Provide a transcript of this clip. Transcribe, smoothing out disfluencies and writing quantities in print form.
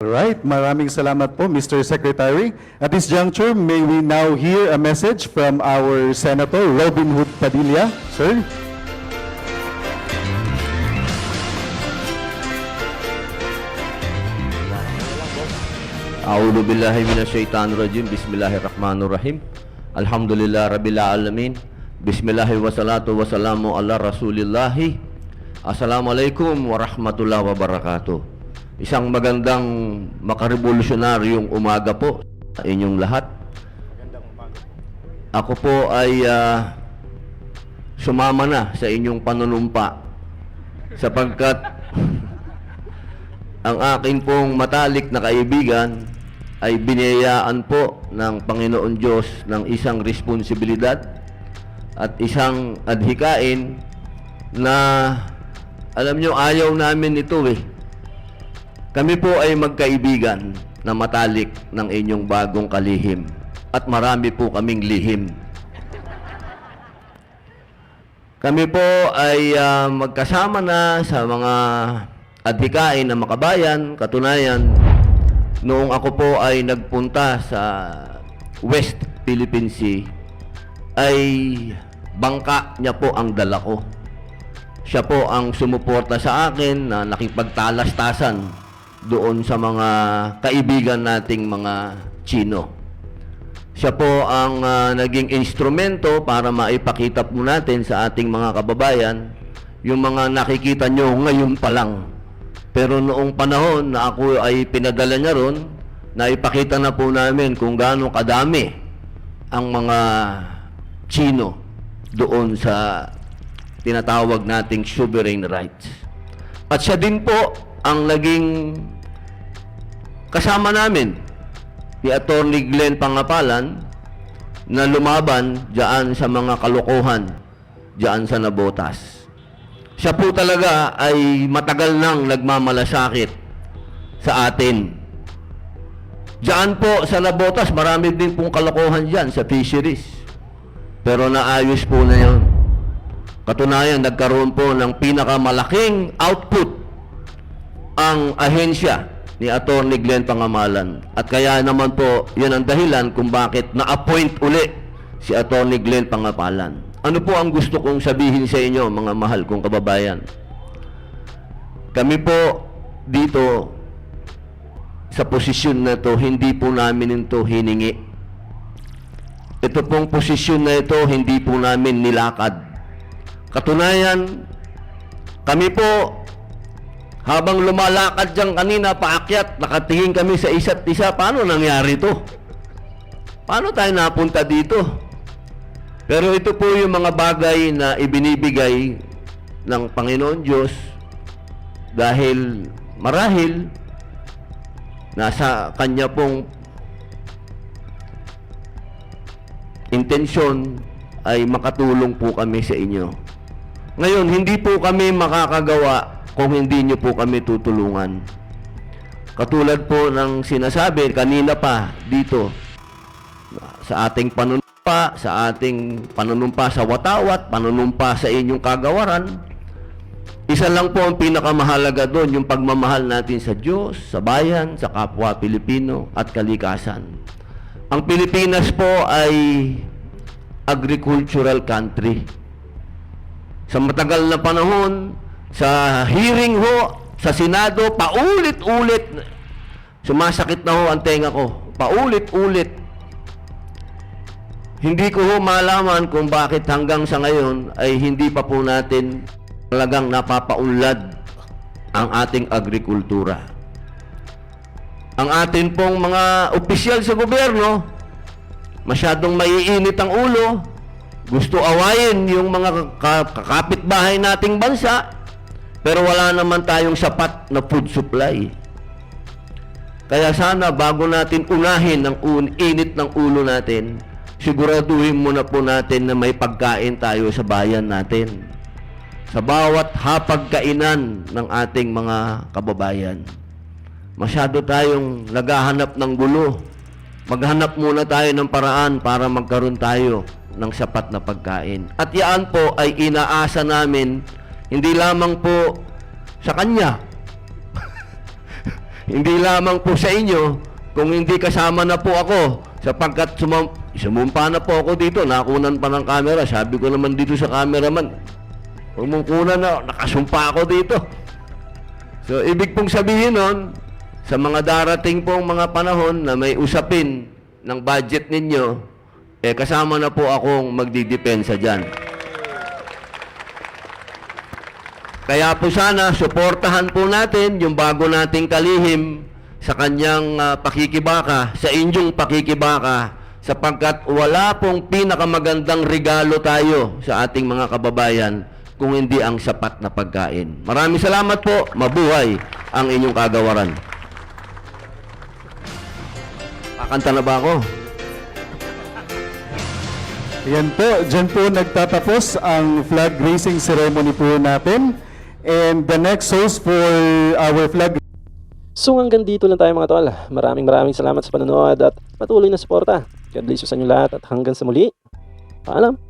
Alright, maraming salamat po, Mr. Secretary. At this juncture, may we now hear a message from our Senator Robin Hood Padilla. Sir? A'udzu billahi minasyaitonir rajim. Bismillahirrahmanirrahim. Alhamdulillah rabbil alamin. Bismillahi wassalatu wassalamu ala Rasulillah. Assalamualaikum warahmatullahi wabarakatuh. Isang magandang makarevolusyonaryong umaga po sa inyong lahat. Ako po ay sumama na sa inyong panunumpa sapagkat ang aking pong matalik na kaibigan ay biniyayaan po ng Panginoon Diyos ng isang responsibilidad at isang adhikain na alam nyo, ayaw namin ito eh. Kami po ay magkaibigan na matalik ng inyong bagong kalihim at marami po kaming lihim. Kami po ay magkasama na sa mga adhikain na makabayan. Katunayan, noong ako po ay nagpunta sa West Philippine Sea, ay bangka niya po ang dala ko. Siya po ang sumuporta sa akin na nakipagtalastasan doon sa mga kaibigan nating mga Chino. Siya po ang naging instrumento para maipakita po natin sa ating mga kababayan yung mga nakikita nyo ngayon pa lang. Pero noong panahon na ako ay pinadala niya ron, naipakita na po namin kung gaano kadami ang mga Chino doon sa tinatawag nating sovereign rights. At siya din po ang naging kasama namin ni Attorney Glenn Pangapalan na lumaban diyan sa mga kalokohan diyan sa Nabotas. Siya po talaga ay matagal nang nagmamalasakit sa atin. Diyan po sa Nabotas, marami din pong kalokohan diyan sa fisheries. Pero naayos po na yun. Katunayan, nagkaroon po ng pinakamalaking output ang ahensya ni Attorney Glenn Pangamalan. At kaya naman po, yan ang dahilan kung bakit na-appoint uli si Attorney Glenn Pangapalan. Ano po ang gusto kong sabihin sa inyo, mga mahal kong kababayan? Kami po dito sa posisyon na to, hindi po namin ito hiningi. Ito pong posisyon na ito, hindi po namin nilakad. Katunayan, kami po, habang lumalakad dyan kanina, paakyat, nakatingin kami sa isa't isa, paano nangyari to? Paano tayo napunta dito? Pero ito po yung mga bagay na ibinibigay ng Panginoon Diyos dahil marahil nasa Kanya pong intensyon ay makatulong po kami sa inyo. Ngayon, hindi po kami makakagawa kung hindi nyo po kami tutulungan. Katulad po ng sinasabi kanina pa dito sa ating panunumpa, sa watawat, panunumpa sa inyong kagawaran, isa lang po ang pinakamahalaga doon, yung pagmamahal natin sa Diyos, sa bayan, sa kapwa Pilipino at kalikasan. Ang Pilipinas po ay agricultural country. Sa matagal na panahon, sa hearing ho, sa Senado, paulit-ulit, sumasakit na ho ang tenga ko, paulit-ulit. Hindi ko ho malaman kung bakit hanggang sa ngayon ay hindi pa po natin talagang napapaunlad ang ating agrikultura. Ang atin pong mga opisyal sa gobyerno, masyadong maiinit ang ulo, gusto awayin yung mga kapitbahay nating bansa, pero wala naman tayong sapat na food supply. Kaya sana bago natin unahin ang init ng ulo natin, siguraduhin muna po natin na may pagkain tayo sa bayan natin. Sa bawat hapagkainan ng ating mga kababayan. Masyado tayong naghahanap ng gulo. Maghanap muna tayo ng paraan para magkaroon tayo ng sapat na pagkain. At yan po ay inaasa namin hindi lamang po sa Kanya, hindi lamang po sa inyo, kung hindi kasama na po ako, sapagkat sumumpa na po ako dito, nakunan pa ng camera. Sabi ko naman dito sa cameraman, huwag mong kunan na, nakasumpa ako dito. So, ibig pong sabihin nun, sa mga darating pong mga panahon na may usapin ng budget ninyo, kasama na po akong magdidepensa dyan. Kaya po sana, suportahan po natin yung bago nating kalihim sa kanyang pakikibaka, sa inyong pakikibaka, sapagkat wala pong pinakamagandang regalo tayo sa ating mga kababayan kung hindi ang sapat na pagkain. Maraming salamat po. Mabuhay ang inyong kagawaran. Kakanta na ba ako? Yan po, dyan po nagtatapos ang flag raising ceremony po natin. And the next host for our flag. So hanggang dito lang tayo mga tol. Maraming salamat sa panonood at patuloy na suporta. God bless you sa inyo lahat at hanggang sa muli. Paalam!